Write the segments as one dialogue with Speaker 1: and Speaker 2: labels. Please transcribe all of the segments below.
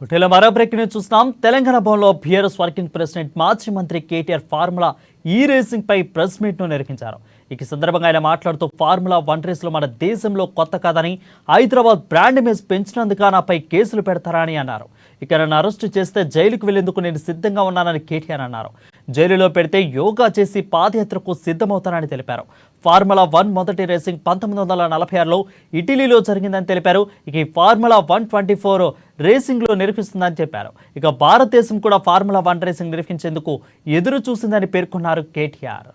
Speaker 1: ఇటీవల మరో బ్రేకింగ్ చూస్తున్నాం. తెలంగాణ భవన్లో బీఆర్ఎస్ వర్కింగ్ ప్రెసిడెంట్ మాజీ మంత్రి కేటీఆర్ ఫార్ములా రేసింగ్ పై ప్రెస్ మీట్ ను నిర్వహించారు. ఈ సందర్భంగా ఆయన మాట్లాడుతూ ఫార్ములా 1 రేసులో మన దేశంలో కొత్త కాదని, హైదరాబాద్ బ్రాండ్ ఇమేజ్ పెంచినందుకు నాపై కేసులు పెడతారని అన్నారు. ఇక నన్ను అరెస్టు చేస్తే జైలుకు వెళ్లేందుకు నేను సిద్ధంగా ఉన్నానని కేటీఆర్ అన్నారు. జైలులో పెడితే యోగా చేసి పాదయాత్రకు సిద్ధమవుతానని తెలిపారు. ఫార్ములా 1 మొదటి రేసింగ్ 1946లో ఇటలీలో జరిగిందని తెలిపారు. ఇక ఈ ఫార్ములా 124 రేసింగ్ లో నిర్వహిస్తుందని చెప్పారు. ఇక భారతదేశం కూడా ఫార్ములా 1 రేసింగ్ నిర్వహించేందుకు ఎదురు చూసిందని పేర్కొన్నారు కేటీఆర్.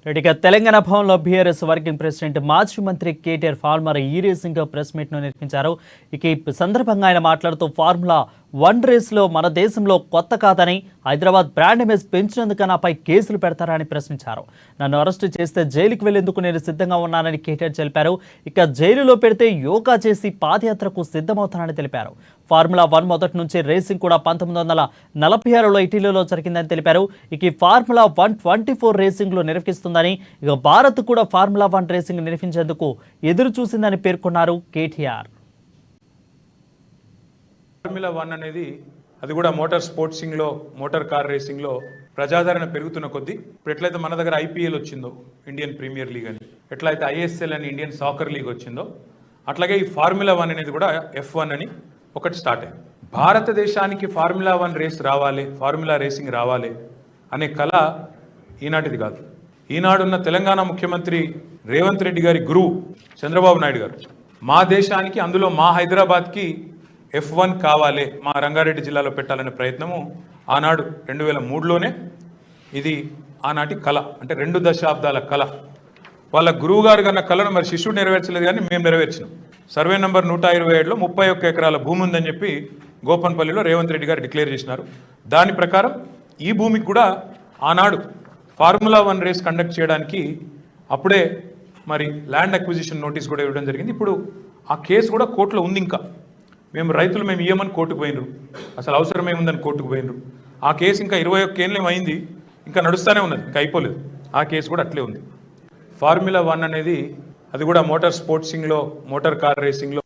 Speaker 1: ఇక తెలంగాణ భవన్లో బీఆర్ఎస్ వర్కింగ్ ప్రెసిడెంట్ మాజీ మంత్రి KTR formula racing press meet ను నిర్వహించారు. ఇక ఈ సందర్భంగా ఆయన మాట్లాడుతూ ఫార్ములా 1 రేసులో మన దేశంలో కొత్త కాదని, హైదరాబాద్ బ్రాండ్ ఇమేజ్ పెంచినందుకు నాపై కేసులు పెడతారని ప్రశ్నించారు. నన్ను అరెస్టు చేస్తే జైలుకు వెళ్లేందుకు నేను సిద్ధంగా ఉన్నానని కేటీఆర్ తెలిపారు. ఇక జైలులో పెడితే యోగా చేసి పాదయాత్రకు సిద్ధమవుతానని తెలిపారు. ఫార్ములా 1 మొదటి నుంచి రేసింగ్ కూడా 1946లో ఇటలీలో జరిగిందని తెలిపారు. ఇక ఈ ఫార్ములా 124 రేసింగ్ లో నిర్వహిస్తుందని, ఇక భారత్ కూడా ఫార్ములా 1 రేసింగ్ నిర్వహించేందుకు ఎదురు చూసిందని పేర్కొన్నారు కేటీఆర్.
Speaker 2: ఫార్ములా 1 అనేది అది కూడా మోటార్ స్పోర్ట్సింగ్లో, మోటార్ కార్ రేసింగ్లో ప్రజాదరణ పెరుగుతున్న కొద్దీ ఇప్పుడు ఎట్లయితే మన దగ్గర ఐపీఎల్ వచ్చిందో, ఇండియన్ ప్రీమియర్ లీగ్ అని, ఎట్లయితే ఐఎస్ఎల్ అని ఇండియన్ సాకర్ లీగ్ వచ్చిందో, అట్లాగే ఈ ఫార్ములా 1 అనేది కూడా F1 అని ఒకటి స్టార్ట్ అయింది. భారతదేశానికి ఫార్ములా 1 రేస్ రావాలి, ఫార్ములా రేసింగ్ రావాలి అనే కళ ఈనాటిది కాదు. ఈనాడున్న తెలంగాణ ముఖ్యమంత్రి రేవంత్ రెడ్డి గారి గురువు చంద్రబాబు నాయుడు గారు మా దేశానికి, అందులో మా హైదరాబాద్కి F1 కావాలి, మా రంగారెడ్డి జిల్లాలో పెట్టాలనే ప్రయత్నము ఆనాడు 2003లోనే, ఇది ఆనాటి కళ, అంటే 2 దశాబ్దాల కళ. వాళ్ళ గురువు గారు కన్నా కళను మరి శిష్యుడు నెరవేర్చలేదు, కానీ మేము నెరవేర్చినాం. సర్వే నంబర్ 127లో 31 ఎకరాల భూమి ఉందని చెప్పి గోపన్పల్లిలో రేవంత్ రెడ్డి గారు డిక్లేర్ చేసినారు. దాని ప్రకారం ఈ భూమికి కూడా ఆనాడు ఫార్ములా 1 రేస్ కండక్ట్ చేయడానికి అప్పుడే మరి ల్యాండ్ అక్విజిషన్ నోటీస్ కూడా ఇవ్వడం జరిగింది. ఇప్పుడు ఆ కేసు కూడా కోర్టులో ఉంది. ఇంకా మేము ఇయ్యమని కోర్టుకు పోయినరు, అసలు అవసరమేముందని కోర్టుకు పోయినరు. ఆ కేసు ఇంకా 21 ఏళ్ళు అయింది, ఇంకా నడుస్తూనే ఉన్నది, ఇంకా అయిపోలేదు. ఆ కేసు కూడా అట్లే ఉంది. ఫార్ములా 1 అనేది అది కూడా మోటార్ స్పోర్ట్సింగ్లో, మోటార్ కార్ రేసింగ్లో